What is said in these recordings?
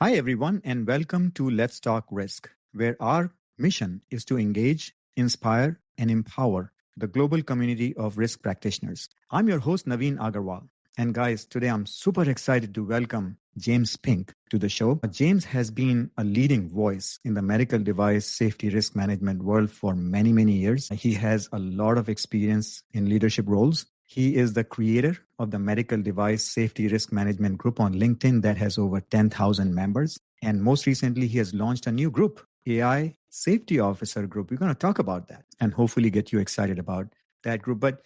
Hi, everyone, and welcome to Let's Talk Risk, where our mission is to engage, inspire, and empower the global community of risk practitioners. I'm your host, Naveen Agarwal. And guys, today I'm super excited to welcome James Pink to the show. James has been a leading voice in the medical device safety risk management world for many, many years. He has a lot of experience in leadership roles. He is the creator of the Medical Device Safety Risk Management Group on LinkedIn that has over 10,000 members. And most recently, he has launched a new group, AI Safety Officer Group. We're going to talk about that and hopefully get you excited about that group. But,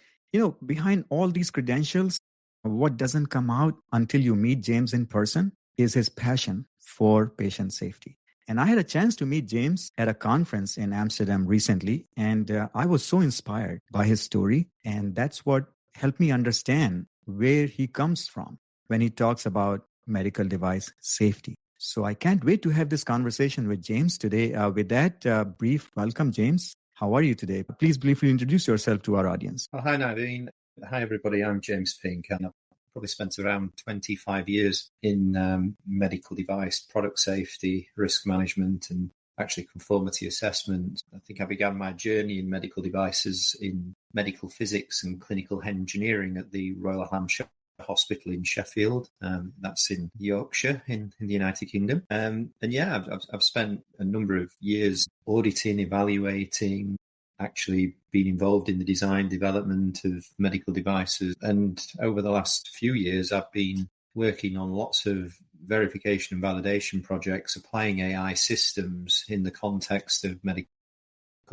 behind all these credentials, what doesn't come out until you meet James in person is his passion for patient safety. And I had a chance to meet James at a conference in Amsterdam recently, and I was so inspired by his story. And that's what helped me understand where he comes from when he talks about medical device safety. So I can't wait to have this conversation with James today. With that brief welcome, James. How are you today? Please briefly introduce yourself to our audience. Hi, Naveen. Hi, everybody. I'm James Pink, and I've probably spent around 25 years in medical device, product safety, risk management, and actually conformity assessment. I think I began my journey in medical devices in medical physics and clinical engineering at the Royal Hampshire Hospital in Sheffield. That's in Yorkshire in the United Kingdom. I've spent a number of years auditing, evaluating, actually been involved in the design development of medical devices. And over the last few years, I've been working on lots of verification and validation projects, applying AI systems in the context of medical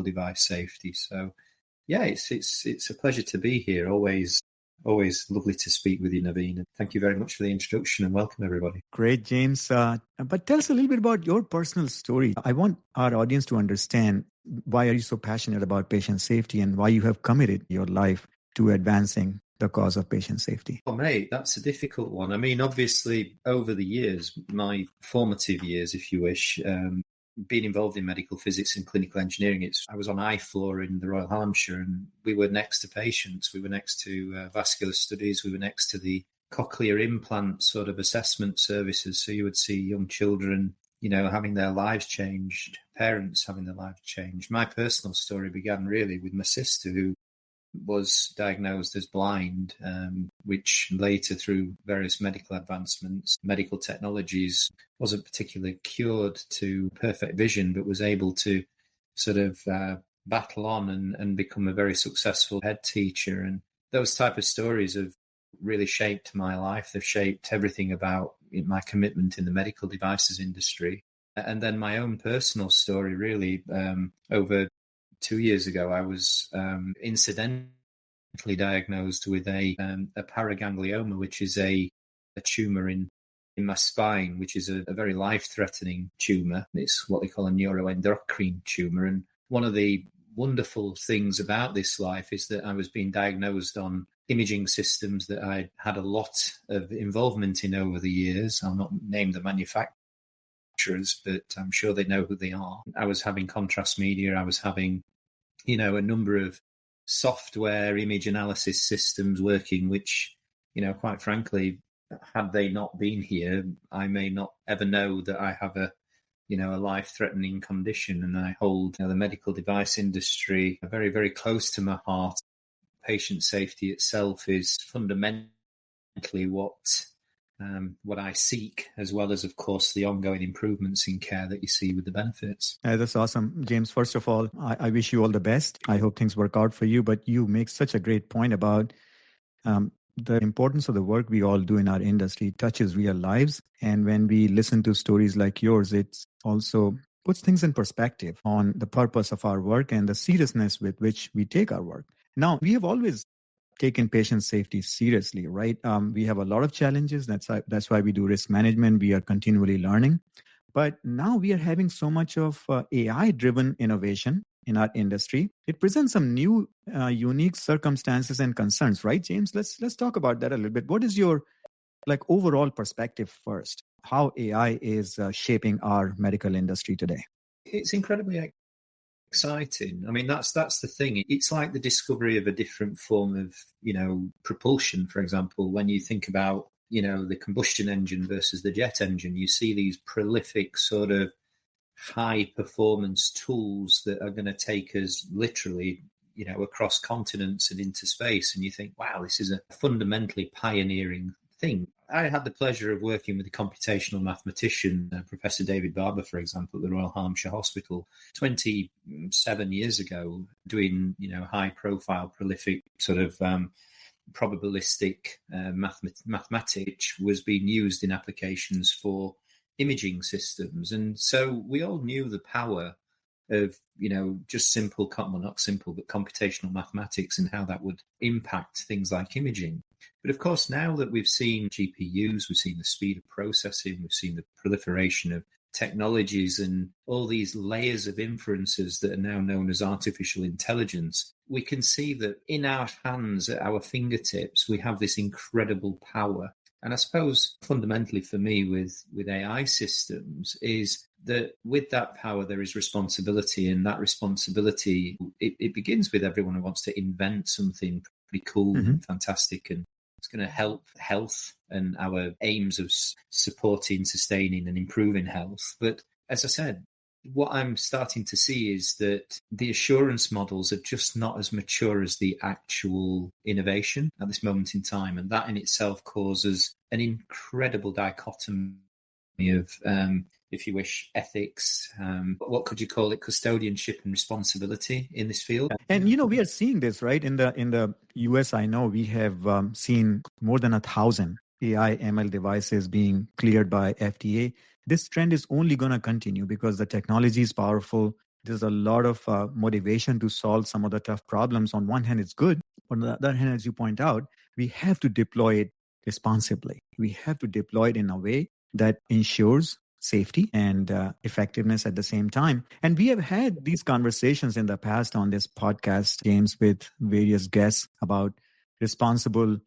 device safety. So, yeah, it's a pleasure to be here. Always lovely to speak with you, Naveen. And thank you very much for the introduction and welcome, everybody. Great, James. But tell us a little bit about your personal story. I want our audience to understand why are you so passionate about patient safety and why you have committed your life to advancing the cause of patient safety. Oh, mate, that's a difficult one. I mean, obviously, over the years, my formative years, if you wish, being involved in medical physics and clinical engineering, I was on eye floor in the Royal Hampshire, and we were next to patients. We were next to vascular studies. We were next to the cochlear implant sort of assessment services. So you would see young children, having their lives changed, parents having their lives changed. My personal story began really with my sister, who was diagnosed as blind, which later, through various medical advancements, medical technologies, wasn't particularly cured to perfect vision, but was able to sort of battle on and become a very successful head teacher. And those type of stories have really shaped my life. They've shaped everything about my commitment in the medical devices industry. And then my own personal story, really, over 2 years ago, I was incidentally diagnosed with a paraganglioma, which is a tumor in my spine, which is a very life-threatening tumor. It's what they call a neuroendocrine tumor. And one of the wonderful things about this life is that I was being diagnosed on imaging systems that I had a lot of involvement in over the years. I'll not name the manufacturers, but I'm sure they know who they are. I was having contrast media. I was having, a number of software image analysis systems working, which, quite frankly, had they not been here, I may not ever know that I have a life-threatening condition. And I hold the medical device industry very, very close to my heart. Patient safety itself is fundamentally what I seek, as well as, of course, the ongoing improvements in care that you see with the benefits. That's awesome, James. First of all, I wish you all the best. I hope things work out for you. But you make such a great point about the importance of the work we all do in our industry. It touches real lives. And when we listen to stories like yours, it also puts things in perspective on the purpose of our work and the seriousness with which we take our work. Now, we have always taken patient safety seriously, right? We have a lot of challenges. That's why we do risk management. We are continually learning. But now we are having so much of AI-driven innovation in our industry. It presents some new, unique circumstances and concerns, right, James? Let's talk about that a little bit. What is your overall perspective first? How AI is shaping our medical industry today? It's incredibly exciting. I mean, that's the thing. It's like the discovery of a different form of, propulsion, for example, when you think about the combustion engine versus the jet engine, you see these prolific sort of high performance tools that are going to take us literally, across continents and into space. And you think, wow, this is a fundamentally pioneering thing. I had the pleasure of working with a computational mathematician, Professor David Barber, for example, at the Royal Hampshire Hospital 27 years ago, doing, high profile, prolific sort of probabilistic mathematics was being used in applications for imaging systems. And so we all knew the power of, just simple, well, not simple, but computational mathematics and how that would impact things like imaging. But of course, now that we've seen GPUs, we've seen the speed of processing, we've seen the proliferation of technologies and all these layers of inferences that are now known as artificial intelligence, we can see that in our hands, at our fingertips, we have this incredible power. And I suppose fundamentally for me with AI systems is that with that power, there is responsibility. And that responsibility, it begins with everyone who wants to invent something pretty cool and fantastic, and it's going to help health and our aims of supporting, sustaining and improving health. But as I said, what I'm starting to see is that the assurance models are just not as mature as the actual innovation at this moment in time. And that in itself causes an incredible dichotomy of, if you wish, ethics. What could you call it? Custodianship and responsibility in this field. And, we are seeing this, right? In the U.S., I know we have seen more than 1,000 AI ML devices being cleared by FDA. This trend is only going to continue because the technology is powerful. There's a lot of motivation to solve some of the tough problems. On one hand, it's good. On the other hand, as you point out, we have to deploy it responsibly. We have to deploy it in a way that ensures safety and effectiveness at the same time. And we have had these conversations in the past on this podcast, James, with various guests about responsible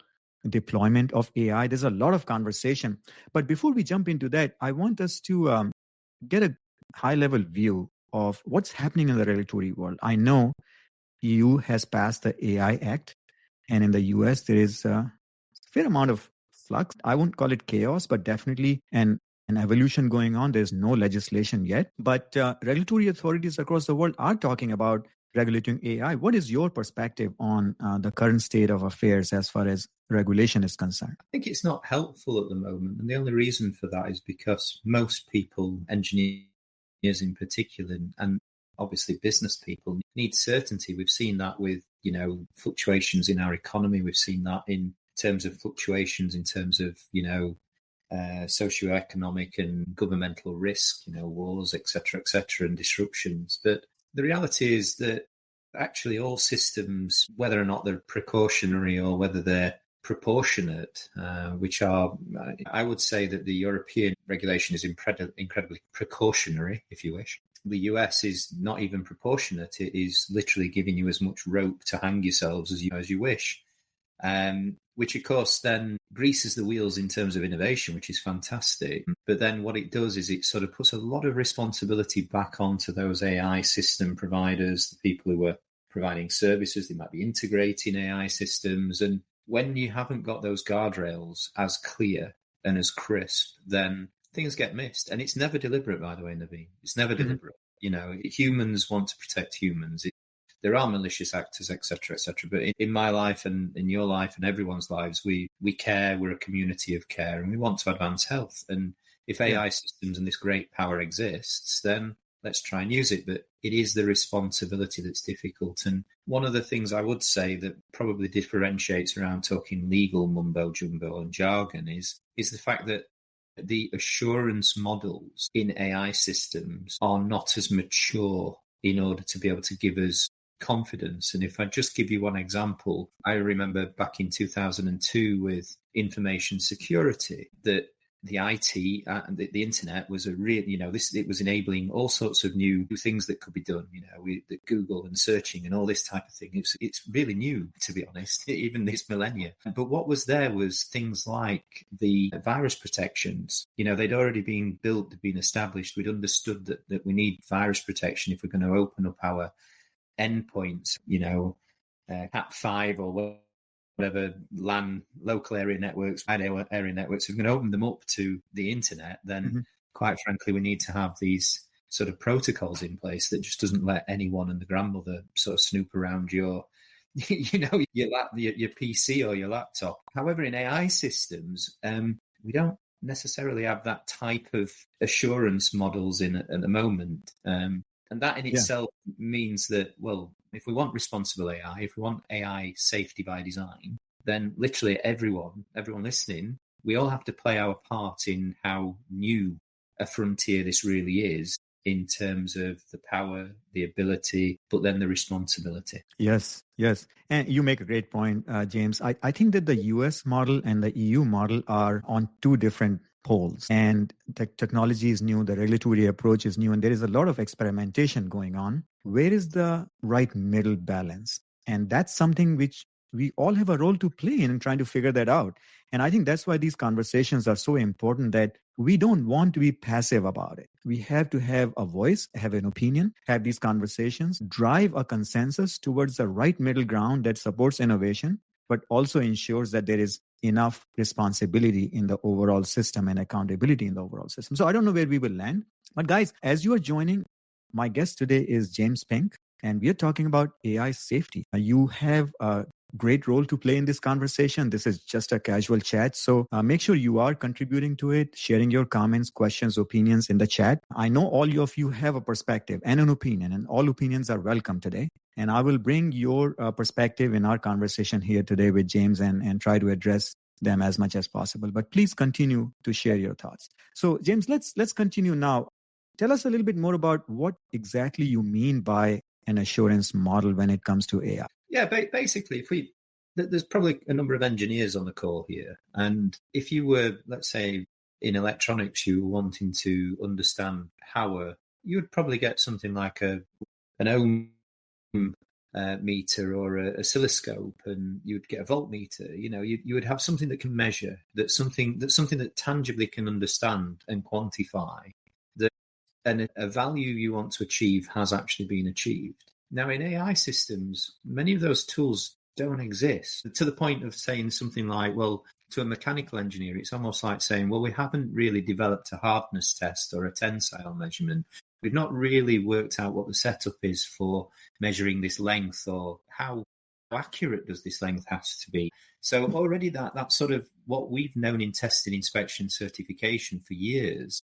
deployment of AI. There's a lot of conversation. But before we jump into that, I want us to get a high-level view of what's happening in the regulatory world. I know EU has passed the AI Act, and in the US, there is a fair amount of flux. I won't call it chaos, but definitely an evolution going on. There's no legislation yet, but regulatory authorities across the world are talking about regulating AI. What is your perspective on the current state of affairs as far as regulation is concerned? I think it's not helpful at the moment. And the only reason for that is because most people, engineers in particular, and obviously business people, need certainty. We've seen that with, fluctuations in our economy. We've seen that in terms of fluctuations in terms of, socioeconomic and governmental risk, wars, et cetera, and disruptions. But the reality is that actually all systems, whether or not they're precautionary or whether they're proportionate, which are, I would say that the European regulation is incredibly precautionary, if you wish. The US is not even proportionate. It is literally giving you as much rope to hang yourselves as you wish. Which, of course, then greases the wheels in terms of innovation, which is fantastic. But then what it does is it sort of puts a lot of responsibility back onto those AI system providers, the people who are providing services. They might be integrating AI systems. And when you haven't got those guardrails as clear and as crisp, then things get missed. And it's never deliberate, by the way, Naveen. It's never deliberate. Humans want to protect humans. There are malicious actors, et cetera, but in my life and in your life and everyone's lives, we care. We're a community of care, and we want to advance health. And if AI systems and this great power exists, then let's try and use it. But it is the responsibility that's difficult. And one of the things I would say that probably differentiates around talking legal mumbo jumbo and jargon is the fact that the assurance models in AI systems are not as mature in order to be able to give us confidence. And if I just give you one example, I remember back in 2002 with information security that the IT and the internet was a real, it was enabling all sorts of new things that could be done, with Google and searching and all this type of thing. It's really new, to be honest, even this millennia. But what was there was things like the virus protections. They'd already been built, been established. We'd understood that we need virus protection if we're going to open up our endpoints, Cat5 or whatever LAN, local area networks, wide area networks, if we're going to open them up to the internet, then quite frankly, we need to have these sort of protocols in place that just doesn't let anyone and the grandmother sort of snoop around your your PC or your laptop. However, in AI systems, we don't necessarily have that type of assurance models in at the moment. And that in itself means that, well, if we want responsible AI, if we want AI safety by design, then literally everyone listening, we all have to play our part in how new a frontier this really is in terms of the power, the ability, but then the responsibility. Yes. And you make a great point, James. I think that the US model and the EU model are on two different poles, and the technology is new, the regulatory approach is new, and there is a lot of experimentation going on. Where is the right middle balance? And that's something which we all have a role to play in trying to figure that out. And I think that's why these conversations are so important, that we don't want to be passive about it. We have to have a voice, have an opinion, have these conversations, drive a consensus towards the right middle ground that supports innovation, but also ensures that there is enough responsibility in the overall system and accountability in the overall system. So I don't know where we will land. But guys, as you are joining, my guest today is James Pink, and we are talking about AI safety. You have a great role to play in this conversation. This is just a casual chat. So make sure you are contributing to it, sharing your comments, questions, opinions in the chat. I know all of you have a perspective and an opinion, and all opinions are welcome today. And I will bring your perspective in our conversation here today with James and try to address them as much as possible. But please continue to share your thoughts. So James, let's continue now. Tell us a little bit more about what exactly you mean by an assurance model when it comes to AI. Yeah, basically, there's probably a number of engineers on the call here. And if you were, let's say, in electronics, you were wanting to understand power, you would probably get something like an ohm meter or a oscilloscope, and you'd get a voltmeter. You would have something that can measure, that's something that tangibly can understand and quantify that, and a value you want to achieve has actually been achieved. Now, in AI systems, many of those tools don't exist, to the point of saying something like, well, to a mechanical engineer, it's almost like saying, well, we haven't really developed a hardness test or a tensile measurement. We've not really worked out what the setup is for measuring this length, or how accurate does this length have to be. So already that's sort of what we've known in testing, inspection, certification for years,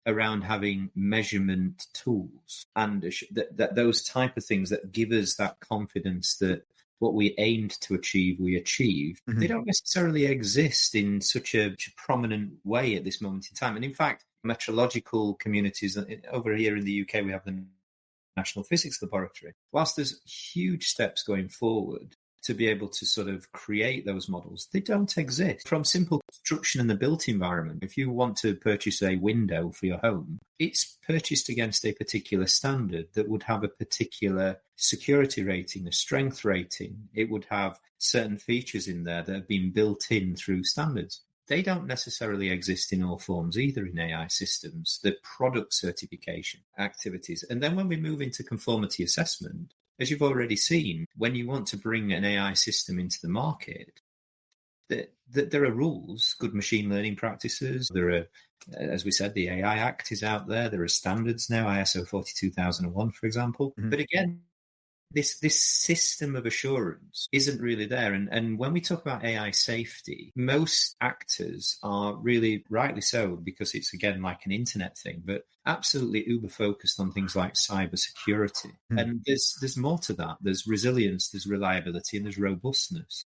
around having measurement tools and that those type of things that give us that confidence that what we aimed to achieve, we achieved. They don't necessarily exist in such a prominent way at this moment in time. And in fact, metrological communities over here in the UK, we have the National Physics Laboratory. Whilst there's huge steps going forward to be able to sort of create those models, they don't exist. From simple construction in the built environment, if you want to purchase a window for your home, it's purchased against a particular standard that would have a particular security rating, a strength rating. It would have certain features in there that have been built in through standards. They don't necessarily exist in all forms either in AI systems, the product certification activities. And then when we move into conformity assessment, as you've already seen, when you want to bring an AI system into the market, there are rules, good machine learning practices. There are, as we said, the AI Act is out there. There are standards now, ISO 42001, for example. But again, this system of assurance isn't really there. And when we talk about AI safety, most actors are really, rightly so, because it's, again, like an internet thing, but absolutely uber focused on things like cyber security. And there's more to that. There's resilience, there's reliability, and there's robustness.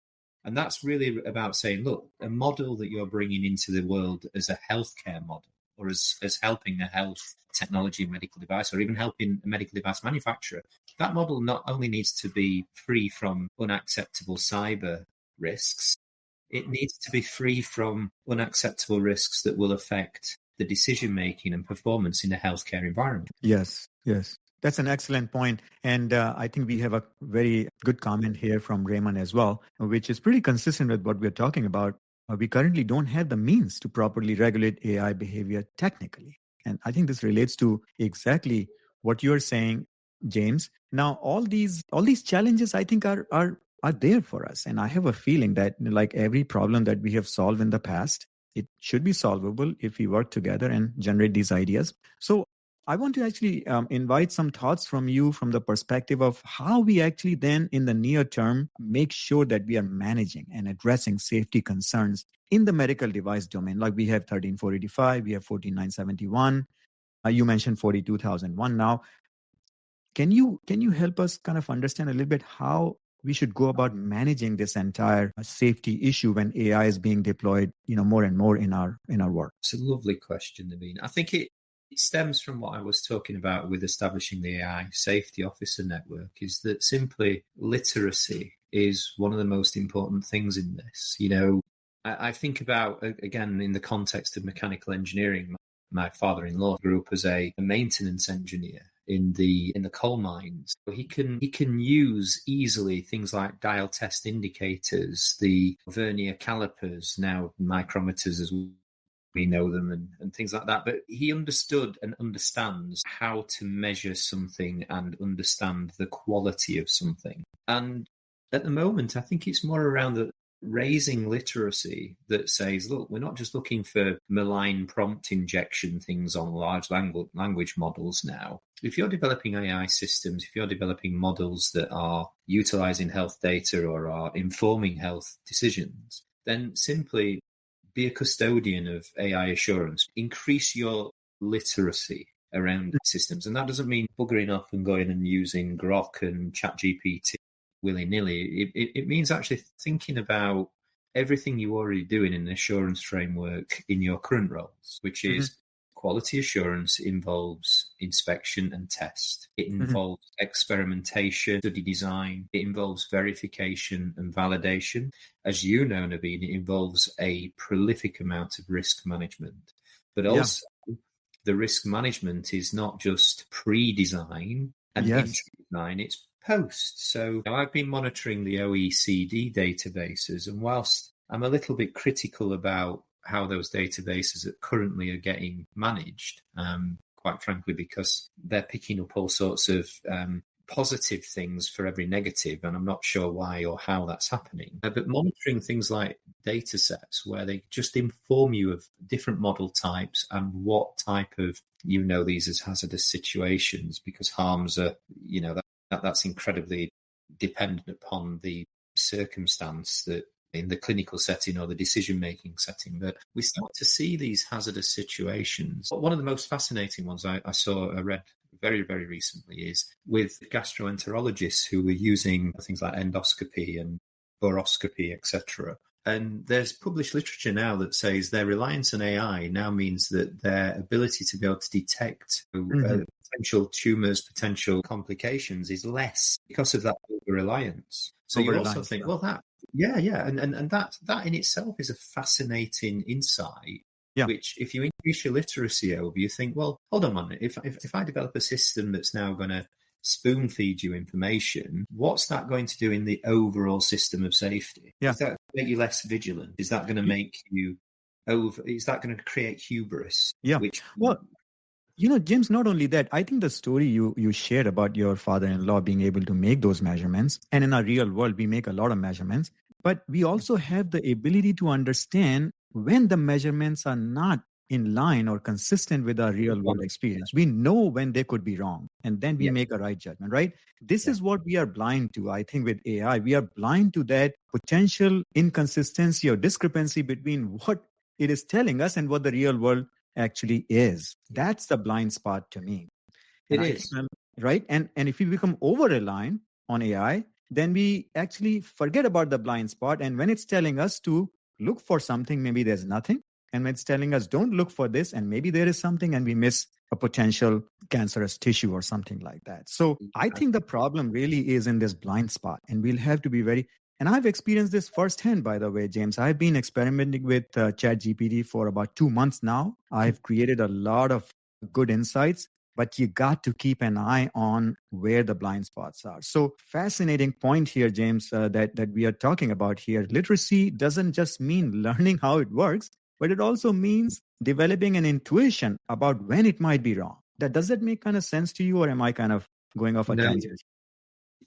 And that's really about saying, look, a model that you're bringing into the world as a healthcare model, or as helping a health technology medical device, or even helping a medical device manufacturer, that model not only needs to be free from unacceptable cyber risks, it needs to be free from unacceptable risks that will affect the decision-making and performance in a healthcare environment. Yes. That's an excellent point. And I think we have a very good comment here from Raymond as well, which is pretty consistent with what we're talking about. We currently don't have the means to properly regulate AI behavior technically. And I think this relates to exactly what you're saying, James. Now, all these challenges, I think, are are there for us. And I have a feeling that, like every problem that we have solved in the past, it should be solvable if we work together and generate these ideas. So I want to actually invite some thoughts from you from the perspective of how we actually then in the near term make sure that we are managing and addressing safety concerns in the medical device domain. Like we have 13485, we have 14971. You mentioned 42001 now. Can you help us kind of understand a little bit how we should go about managing this entire safety issue when AI is being deployed, more and more in our work? It's a lovely question, Naveen. I think it stems from what I was talking about with establishing the AI Safety Officer Network, is that simply literacy is one of the most important things in this. I think about, again, in the context of mechanical engineering, my father-in-law grew up as a maintenance engineer in the coal mines. He can use easily things like dial test indicators, the vernier calipers, now micrometers as we know them, and things like that. But he understood and understands how to measure something and understand the quality of something. And at the moment, I think it's more around the raising literacy that says, look, we're not just looking for malign prompt injection things on large language models now. If you're developing AI systems, if you're developing models that are utilizing health data or are informing health decisions, then simply be a custodian of AI assurance. Increase your literacy around systems. And that doesn't mean buggering off and going and using Grok and ChatGPT willy-nilly. It means actually thinking about everything you're already doing in an assurance framework in your current roles, which is quality assurance involves inspection and test. It involves experimentation, study design. It involves verification and validation. As you know, Naveen, it involves a prolific amount of risk management. But also, the risk management is not just pre-design and intra-design, it's post. So I've been monitoring the OECD databases, and whilst I'm a little bit critical about how those databases currently are getting managed, quite frankly, because they're picking up all sorts of positive things for every negative, and I'm not sure why or how that's happening. But monitoring things like data sets where they just inform you of different model types and what type of, these as hazardous situations, because harms are, that's incredibly dependent upon the circumstance that in the clinical setting or the decision-making setting, that we start to see these hazardous situations. One of the most fascinating ones I read very, very recently is with gastroenterologists who were using things like endoscopy and boroscopy, etc. And there's published literature now that says their reliance on AI now means that their ability to be able to detect potential tumours, potential complications is less because of that over-reliance. So you also think, well, that, and that in itself is a fascinating insight. Yeah. Which, if you increase your literacy over, you think, well, hold on a minute. If I develop a system that's now going to spoon feed you information, what's that going to do in the overall system of safety? Yeah. Is that make you less vigilant? Is that going to make you over? Is that going to create hubris? Yeah. James, not only that, I think the story you shared about your father-in-law being able to make those measurements, and in our real world, we make a lot of measurements, but we also have the ability to understand when the measurements are not in line or consistent with our real world experience. We know when they could be wrong, and then we make a right judgment, right? This is what we are blind to, I think, with AI. We are blind to that potential inconsistency or discrepancy between what it is telling us and what the real world actually is. That's the blind spot to me. It is. Right? And if we become over-reliant on AI, then we actually forget about the blind spot. And when it's telling us to look for something, maybe there's nothing. And when it's telling us don't look for this, and maybe there is something, and we miss a potential cancerous tissue or something like that. So I think the problem really is in this blind spot, and we'll have to be very. And I've experienced this firsthand, by the way, James. I've been experimenting with ChatGPT for about 2 months now. I've created a lot of good insights, but you got to keep an eye on where the blind spots are. So fascinating point here, James, that we are talking about here. Literacy doesn't just mean learning how it works, but it also means developing an intuition about when it might be wrong. Does that make kind of sense to you, or am I kind of going off a tangent?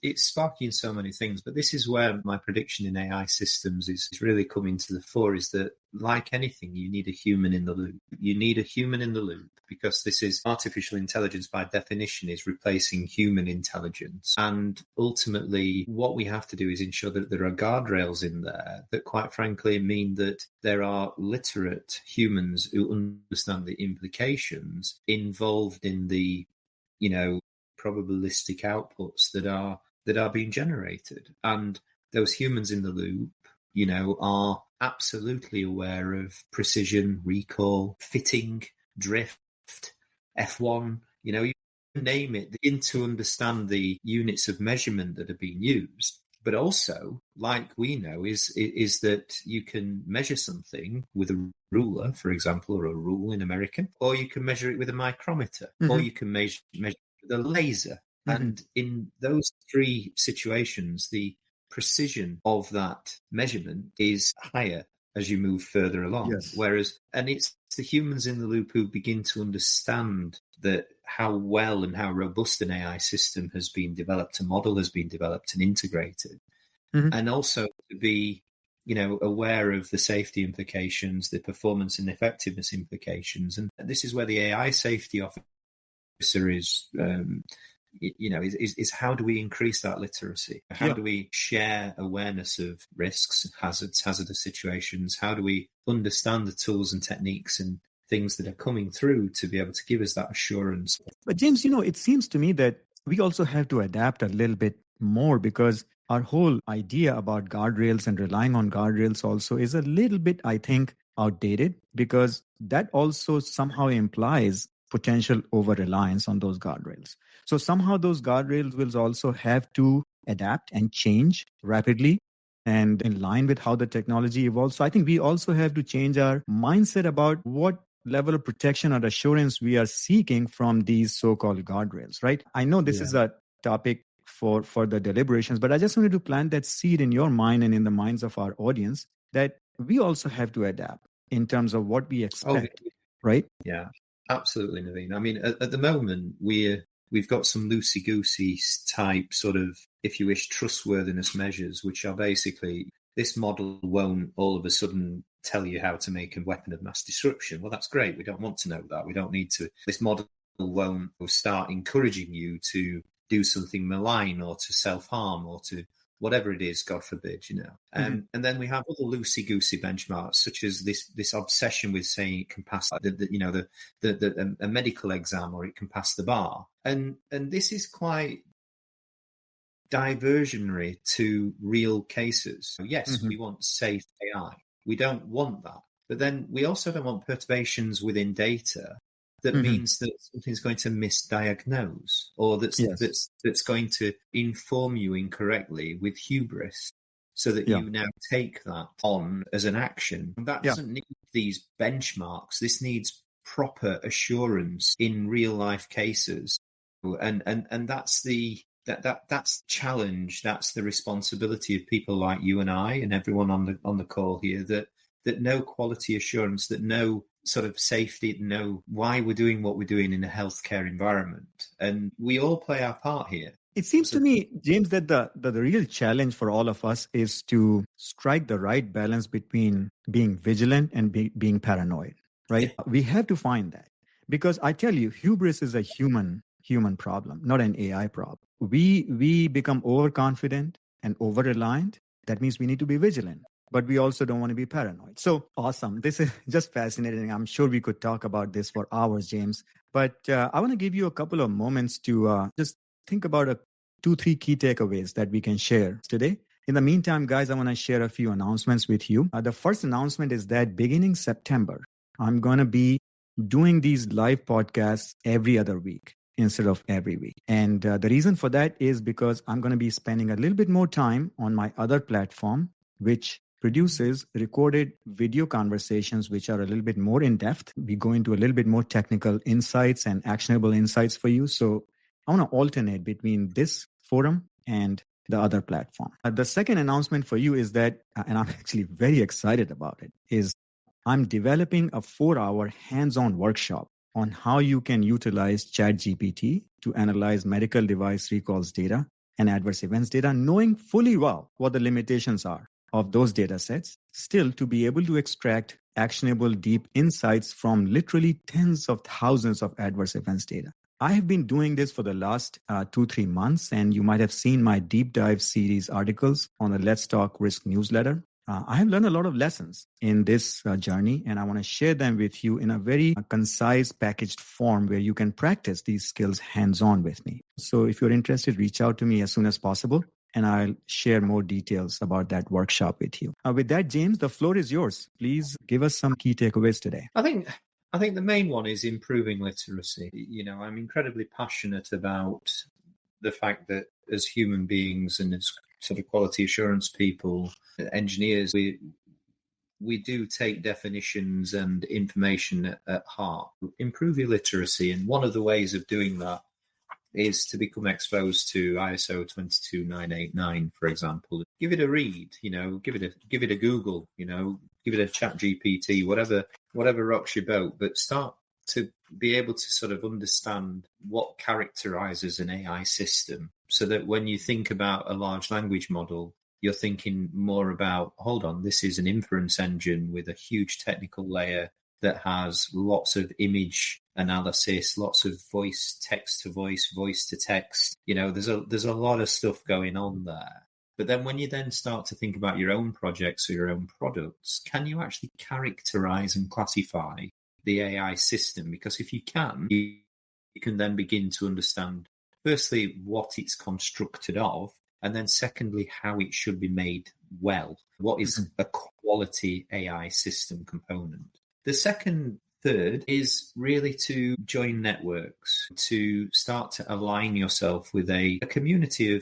it's sparking so many things. But this is where my prediction in AI systems is really coming to the fore, is that, like anything, you need a human in the loop. You need a human in the loop, because this is artificial intelligence by definition is replacing human intelligence. And ultimately, what we have to do is ensure that there are guardrails in there that, quite frankly, mean that there are literate humans who understand the implications involved in the, probabilistic outputs that are being generated. And those humans in the loop, are absolutely aware of precision, recall, fitting, drift, F1, you name it, begin to understand the units of measurement that are being used. But also, like we know, is that you can measure something with a ruler, for example, or a rule in American, or you can measure it with a micrometer, or you can measure it with a laser. And in those three situations, the precision of that measurement is higher as you move further along. Yes. And it's the humans in the loop who begin to understand that how well and how robust an AI system has been developed, a model has been developed and integrated, and also to be, aware of the safety implications, the performance and effectiveness implications. And this is where the AI safety officer is, is how do we increase that literacy? How do we share awareness of risks, hazardous situations? How do we understand the tools and techniques and things that are coming through to be able to give us that assurance? But James, it seems to me that we also have to adapt a little bit more, because our whole idea about guardrails and relying on guardrails also is a little bit, I think, outdated, because that also somehow implies potential over-reliance on those guardrails. So somehow those guardrails will also have to adapt and change rapidly and in line with how the technology evolves. So I think we also have to change our mindset about what level of protection or assurance we are seeking from these so-called guardrails, right? I know this is a topic for the deliberations, but I just wanted to plant that seed in your mind and in the minds of our audience that we also have to adapt in terms of what we expect, right? Yeah. Absolutely, Naveen. I mean, at the moment, we've got some loosey-goosey type sort of, if you wish, trustworthiness measures, which are basically, this model won't all of a sudden tell you how to make a weapon of mass destruction. Well, that's great. We don't want to know that. We don't need to. This model won't start encouraging you to do something malign or to self-harm or to whatever it is, God forbid, And then we have other loosey-goosey benchmarks, such as this obsession with saying it can pass a medical exam, or it can pass the bar. And this is quite diversionary to real cases. So yes, we want safe AI. We don't want that. But then we also don't want perturbations within data that means that something's going to misdiagnose, or that's going to inform you incorrectly with hubris, so that you now take that on as an action. And that doesn't need these benchmarks. This needs proper assurance in real life cases, and that's that's challenge. That's the responsibility of people like you and I and everyone on the call here, that know quality assurance, that know sort of safety, know why we're doing what we're doing in a healthcare environment. And we all play our part here. It seems to me, James, that the real challenge for all of us is to strike the right balance between being vigilant and being paranoid, right? Yeah. We have to find that, because I tell you, hubris is a human problem, not an AI problem. We become overconfident and over-reliant. That means we need to be vigilant, but we also don't want to be paranoid. So awesome. This is just fascinating. I'm sure we could talk about this for hours, James. But I want to give you a couple of moments to just think about 2-3 key takeaways that we can share today. In the meantime, guys, I want to share a few announcements with you. The first announcement is that beginning September, I'm going to be doing these live podcasts every other week instead of every week. And the reason for that is because I'm going to be spending a little bit more time on my other platform, which produces recorded video conversations, which are a little bit more in depth. We go into a little bit more technical insights and actionable insights for you. So I want to alternate between this forum and the other platform. The second announcement for you is that, and I'm actually very excited about it, is I'm developing a 4-hour hands-on workshop on how you can utilize ChatGPT to analyze medical device recalls data and adverse events data, knowing fully well what the limitations are of those data sets, still to be able to extract actionable deep insights from literally tens of thousands of adverse events data. I have been doing this for the last 2-3 months, and you might have seen my deep dive series articles on the Let's Talk Risk newsletter. I have learned a lot of lessons in this journey, and I want to share them with you in a very concise, packaged form where you can practice these skills hands-on with me. So if you're interested, reach out to me as soon as possible, and I'll share more details about that workshop with you. With that, James, the floor is yours. Please give us some key takeaways today. I think the main one is improving literacy. I'm incredibly passionate about the fact that as human beings and as sort of quality assurance people, engineers, we do take definitions and information at heart. Improve your literacy, and one of the ways of doing that is to become exposed to ISO 22989, for example. Give it a read, give it a Google, give it a chat GPT, whatever rocks your boat, but start to be able to sort of understand what characterizes an AI system, so that when you think about a large language model, you're thinking more about, hold on, this is an inference engine with a huge technical layer that has lots of image analysis, lots of voice, text to voice, voice to text. There's a lot of stuff going on there. But then when you then start to think about your own projects or your own products, can you actually characterize and classify the AI system? Because if you can, you can then begin to understand, firstly, what it's constructed of, and then secondly, how it should be made well. What is a quality AI system component? The third is really to join networks, to start to align yourself with a community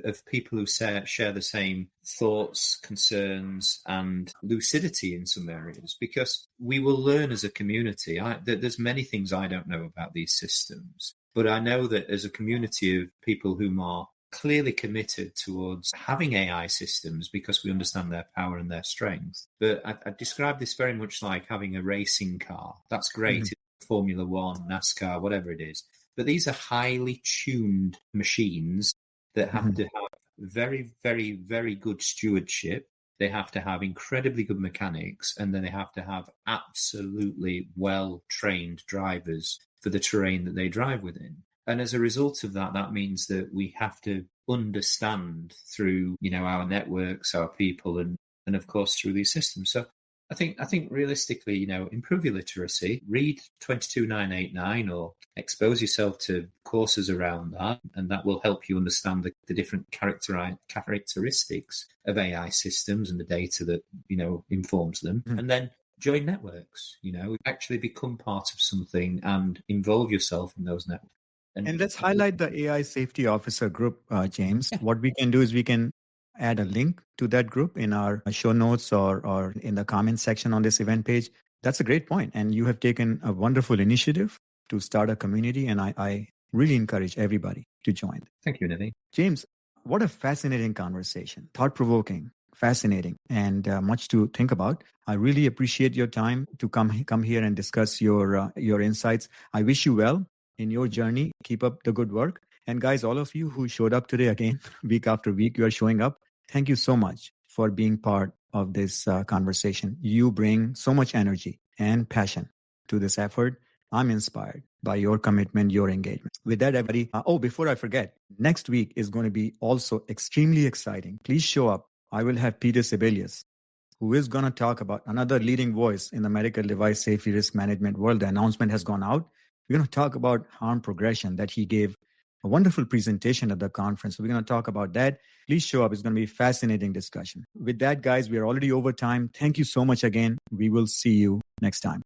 of people who share the same thoughts, concerns, and lucidity in some areas, because we will learn as a community. There's many things I don't know about these systems, but I know that as a community of people who are clearly committed towards having AI systems because we understand their power and their strength. But I describe this very much like having a racing car. That's great. Formula One, NASCAR, whatever it is. But these are highly tuned machines that have to have very, very, very good stewardship. They have to have incredibly good mechanics, and then they have to have absolutely well-trained drivers for the terrain that they drive within. And as a result of that, that means that we have to understand through, our networks, our people, and of course through these systems. So I think realistically, improve your literacy, read 22989 or expose yourself to courses around that, and that will help you understand the different characteristics of AI systems and the data that, informs them. And then join networks, actually become part of something and involve yourself in those networks. And let's highlight the AI Safety Officer group, James. Yeah. What we can do is we can add a link to that group in our show notes or in the comments section on this event page. That's a great point. And you have taken a wonderful initiative to start a community, and I really encourage everybody to join. Thank you, Naveen. James, what a fascinating conversation, thought-provoking, fascinating, and much to think about. I really appreciate your time to come here and discuss your insights. I wish you well in your journey. Keep up the good work. And guys, all of you who showed up today again, week after week, you are showing up. Thank you so much for being part of this conversation. You bring so much energy and passion to this effort. I'm inspired by your commitment, your engagement. With that, everybody, before I forget, next week is going to be also extremely exciting. Please show up. I will have Peter Sebelius, who is going to talk about another leading voice in the medical device safety risk management world. The announcement has gone out. We're going to talk about harm progression that he gave a wonderful presentation at the conference. So we're going to talk about that. Please show up. It's going to be a fascinating discussion. With that, guys, we are already over time. Thank you so much again. We will see you next time.